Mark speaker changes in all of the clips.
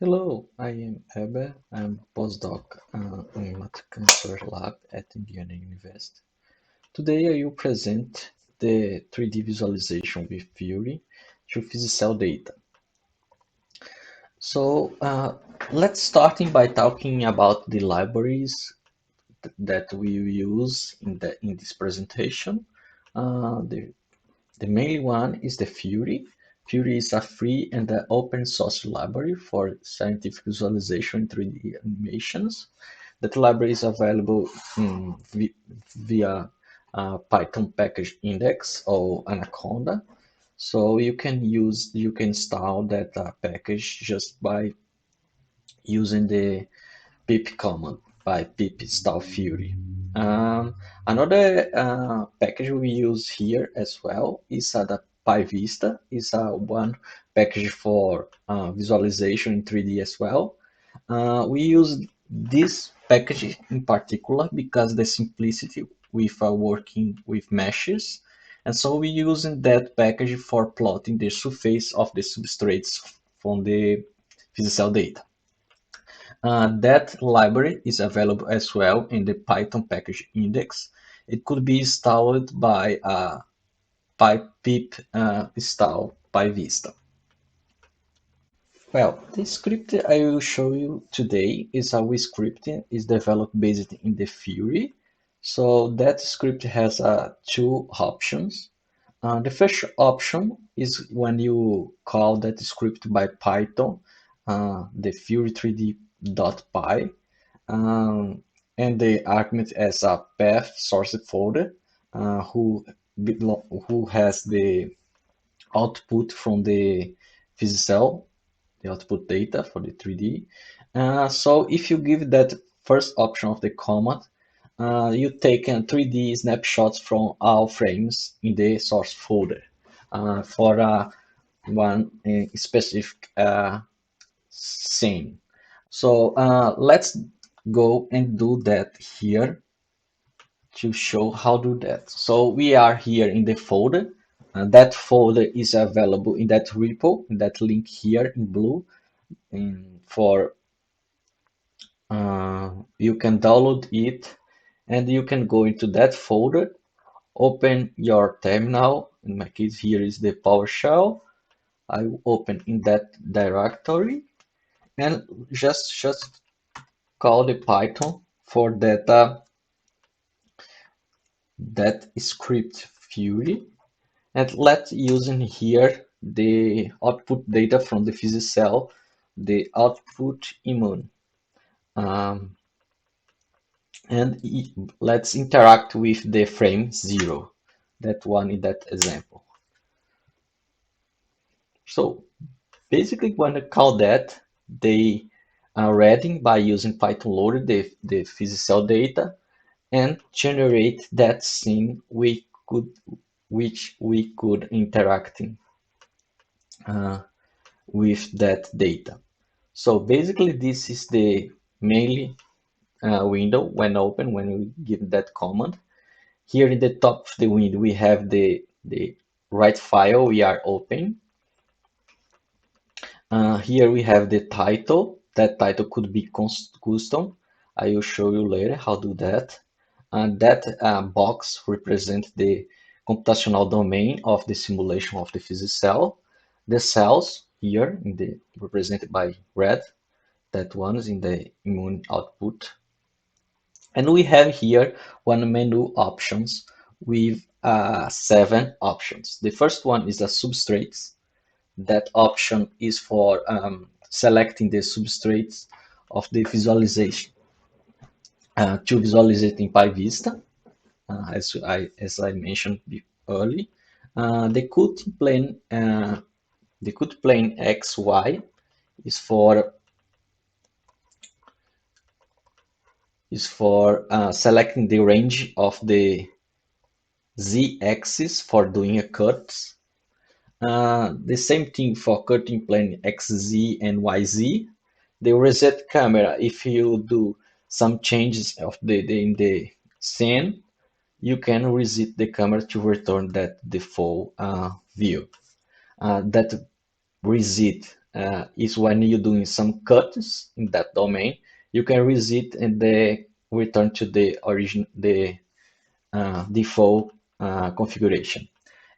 Speaker 1: Hello, I am Heber. I'm postdoc in Cancer Lab at Indiana University. Today I will present the 3D visualization with Fury to PhysiCell data. So let's starting by talking about the libraries that we use in this presentation. The main one is the Fury. Fury is a free and open source library for scientific visualization in 3D animations. That library is available via Python package index or Anaconda. So you can install that package just by using the pip command by pip install Fury. Another package we use here as well is the PyVista. Is one package for visualization in 3D as well. We use this package in particular because the simplicity with working with meshes. And so we using that package for plotting the surface of the substrates from the PhysiCell data. That library is available as well in the Python package index. It could be installed by pip install PyVista. Well, the script I will show you today is a script is developed based in the Fury. So that script has two options. The first option is when you call that script by Python, the fury3d.py, and the argument as a path source folder who has the output from the PhysiCell, the output data for the 3D. So if you give that first option of the command, you take 3D snapshots from all frames in the source folder for one specific scene. So let's go and do that here to show how to do that. So we are here in the folder. That folder is available in that repo, in that link here in blue. For you can download it, and you can go into that folder, open your terminal. In my case, here is the PowerShell. I will open in that directory, and just call the Python for that script Fury, and let's using here the output data from the PhysiCell, the output immune. Um, and let's interact with the frame 0, that one in that example. So basically when I call that, they are reading by using Python loader the PhysiCell data and generate that scene which we could interacting with that data. So basically this is the mainly window when open, when we give that command. Here in the top of the window, we have the right file we are opening. Here we have the title. That title could be custom. I will show you later how to do that. And that box represents the computational domain of the simulation of the PhysiCell. The cells here in the represented by red, that one is in the immune output. And we have here one menu options with 7 options. The first one is the substrates. That option is for selecting the substrates of the visualization to visualize it in PyVista, as I mentioned earlier. The cut plane XY is for selecting the range of the z-axis for doing a cut. The same thing for cutting plane XZ and YZ. The reset camera, if you do some changes of in the scene, you can reset the camera to return that default view. That reset is when you're doing some cuts in that domain, you can reset and the return to the origin, the default configuration.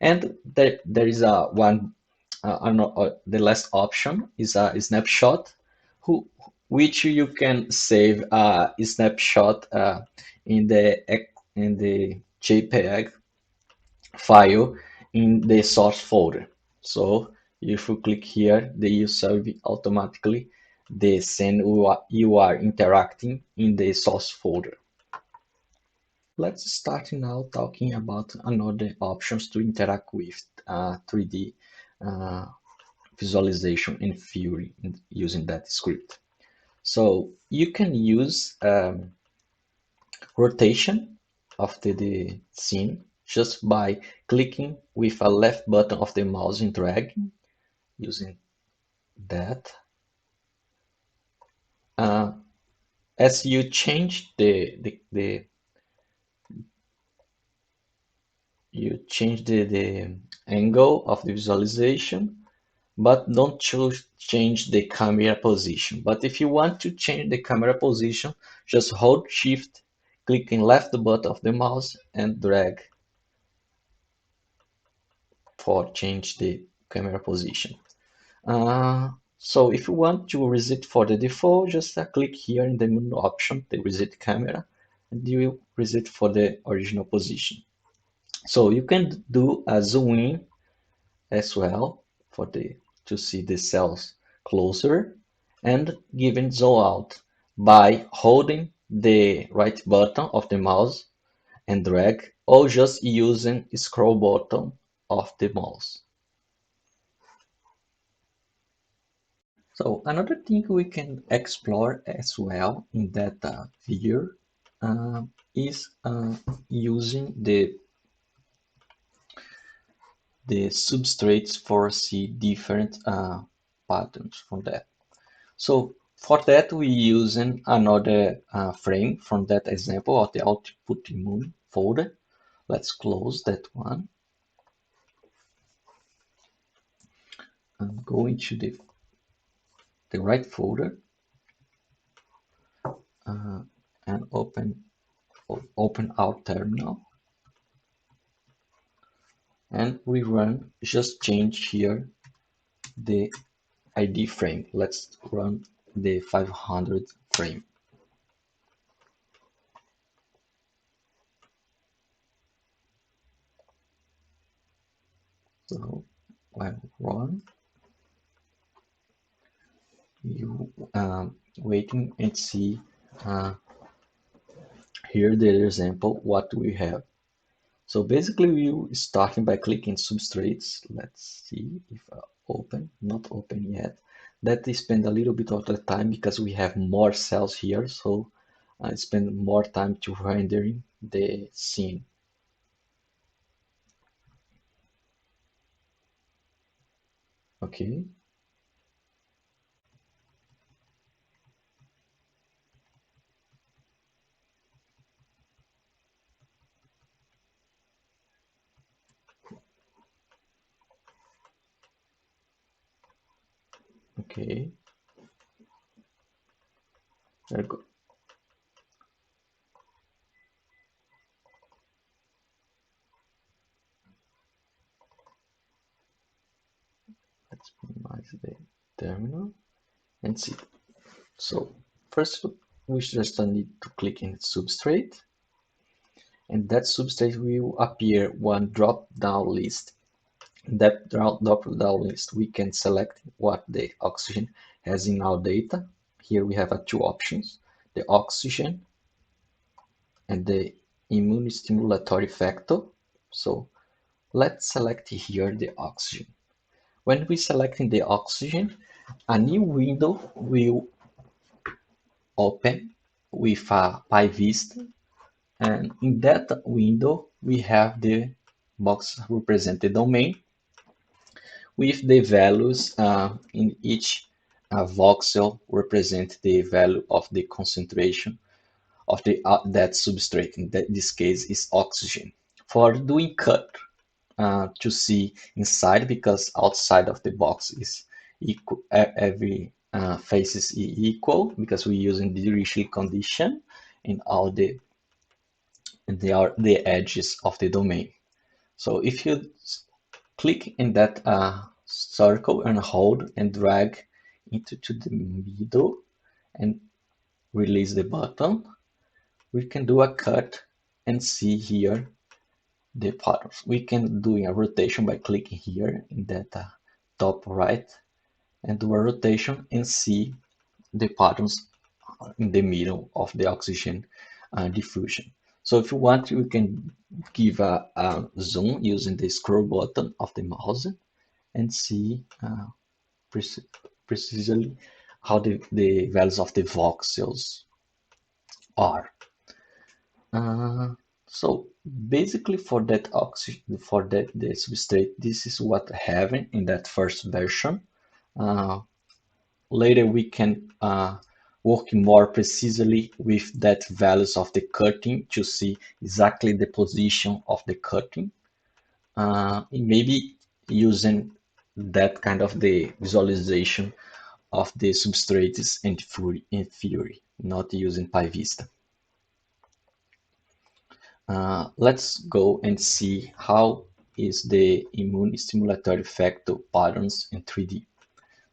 Speaker 1: And there is a one, the last option is a snapshot, who, which you can save a snapshot in the JPEG file in the source folder. So if you click here, they will save automatically the scene you are interacting in the source folder. Let's start now talking about another options to interact with 3D uh, visualization in Fury using that script. So you can use rotation of the scene just by clicking with a left button of the mouse and dragging using that. As you change the angle of the visualization, but don't change the camera position. But if you want to change the camera position, just hold shift, click and left button of the mouse and drag for change the camera position. So if you want to reset for the default, just click here in the menu option, the reset camera, and you will reset for the original position. So you can do a zoom in as well for the to see the cells closer, and giving zoom out by holding the right button of the mouse and drag, or just using scroll button of the mouse. So another thing we can explore as well in that view is using the substrates for see different patterns from that. So for that we using another frame from that example of the output immune folder. Let's close that one. I'm going to the right folder and open our terminal, and we run, just change here the ID frame. Let's run the 500 frame. So when run, you waiting and see here the example what we have. So basically we starting by clicking substrates. Let's see if open, not open yet. That spend a little bit of the time because we have more cells here, so I spend more time to rendering the scene. Okay. Okay. There we go. Let's minimize the terminal and see. So first we just need to click in substrate, and that substrate will appear one drop down list. In that drop down list we can select what the oxygen has in our data. Here we have two options, the oxygen and the immune stimulatory factor. So let's select here the oxygen. When we selecting the oxygen, a new window will open with a PyVista, and in that window we have the box represent the domain with the values in each voxel represent the value of the concentration of the that substrate. In this case is oxygen. For doing cut to see inside, because outside of the box every face is equal because we're using the Dirichlet condition in all the edges of the domain. So if you click in that circle and hold and drag into to the middle and release the button, we can do a cut and see here the patterns. We can do a rotation by clicking here in that top right and do a rotation and see the patterns in the middle of the oxygen diffusion. So if you want, you can give a zoom using the scroll button of the mouse and see precisely how the values of the voxels are. So basically for that oxygen, for that the substrate, this is what I have in that first version. Later we can work more precisely with that values of the cutting to see exactly the position of the cutting. Maybe using that kind of the visualization of the substrates in theory, not using PyVista. Let's go and see how is the immune stimulatory factor patterns in 3D.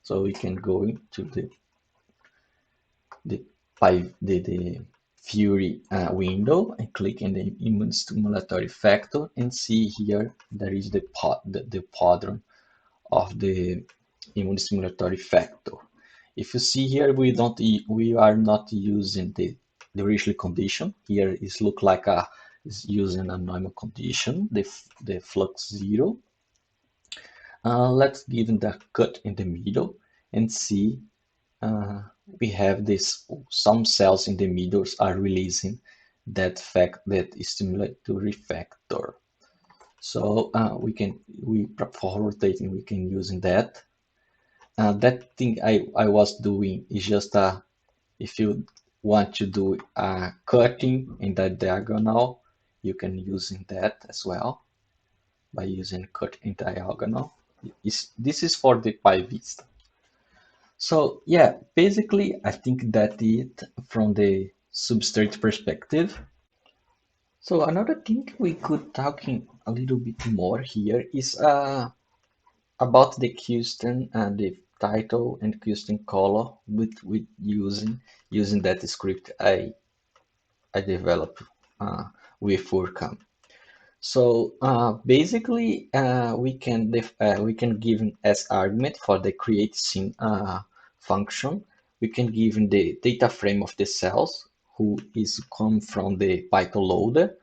Speaker 1: So we can go into the Fury window and click in the immune stimulatory factor and see here there is the pattern of the immune stimulatory factor. If you see here, we are not using the Dirichlet condition. Here it look like is using a normal condition, the flux 0. Let's give the cut in the middle and see we have this, some cells in the middle are releasing that stimulatory factor. So for rotating, we can using that. That thing I was doing is just if you want to do a cutting in that diagonal, you can using that as well by using cut in diagonal. This is for the PyVista. So yeah, basically I think that it from the substrate perspective. So another thing we could talking a little bit more here is about the custom and the title and custom color with using that script I developed with Furkan. So basically, we can give as argument for the create scene function. We can give the data frame of the cells, who is come from the Python loader,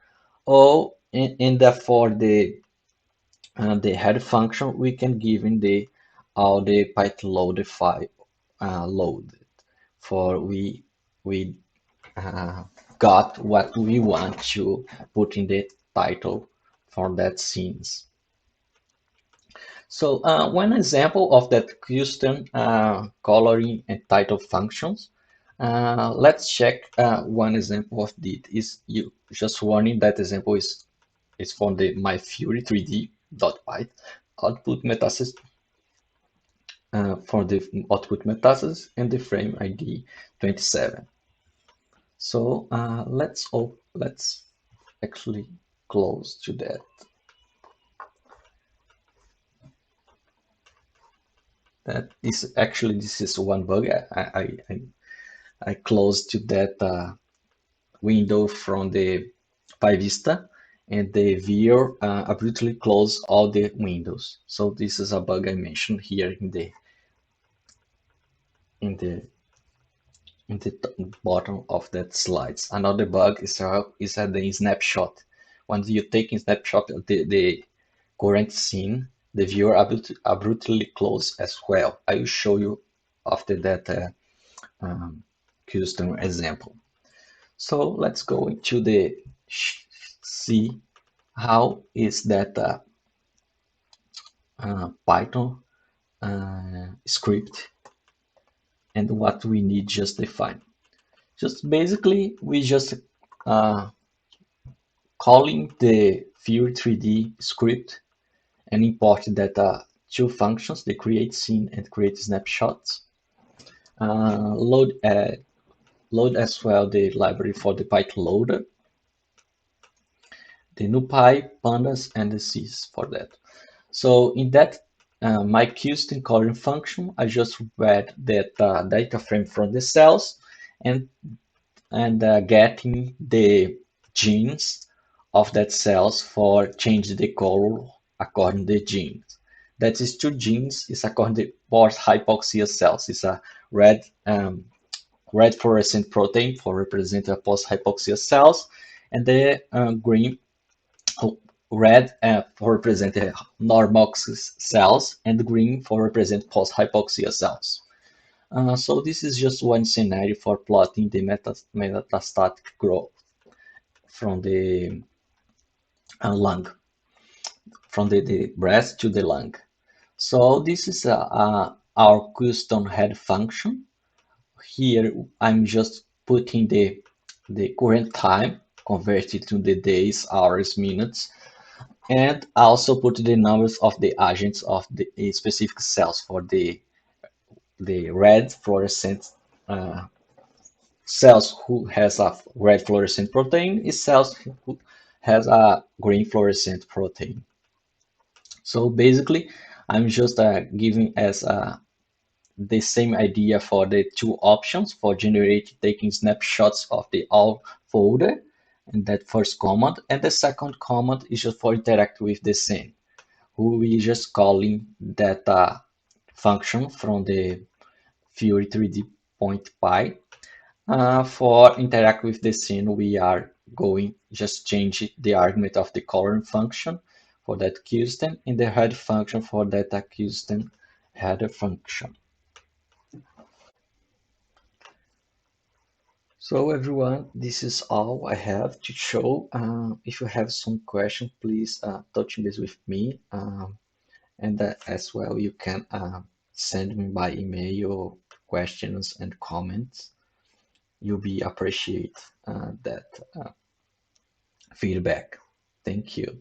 Speaker 1: or and for the head function, we can give in all the Python loader file loaded. For we got what we want to put in the title for that scenes. So one example of that custom coloring and title functions. Let's check one example of it. Is you just warning that example is from the my Fury 3D.py output metastasis for the output metastasis and the frame ID 27. So let's actually close to that. This is one bug. I closed to that window from the PyVista, and the viewer abruptly closed all the windows. So this is a bug I mentioned here in the bottom of that slides. Another bug is at the snapshot. Once you take a snapshot of the current scene, the viewer abruptly close as well. I will show you after that custom example. So let's go into the see how is that Python script and what we need just define. Just basically we just calling the Fury 3D script and import that two functions, the create scene and create snapshots. Load as well the library for the Python loader, the NumPy, pandas, and the Cs for that. So in that my QSTEM calling function, I just read that data frame from the cells and getting the genes of that cells for change the color according to the genes. That is two genes is according to post hypoxia cells. It's a red fluorescent protein for represent post hypoxia cells, and the green red for represent normoxis cells, and green for represent post hypoxia cells. So this is just one scenario for plotting the metastatic growth from the lung, from the breast to the lung. So this is our custom head function. Here I'm just putting the current time converted to the days, hours, minutes, and also put the numbers of the agents of the specific cells for the red fluorescent cells who has a red fluorescent protein is cells who has a green fluorescent protein. So basically, I'm just giving as the same idea for the two options for generate taking snapshots of the all folder and that first command, and the second command is just for interact with the scene, who we just calling that function from the Fury 3D.py. For interact with the scene, we are going just change the argument of the coloring function for that QSTEM and the head function for that QSTEM header function. So everyone, this is all I have to show. If you have some question, please touch base with me. And as well, you can send me by email questions and comments. You'll be appreciate that feedback. Thank you.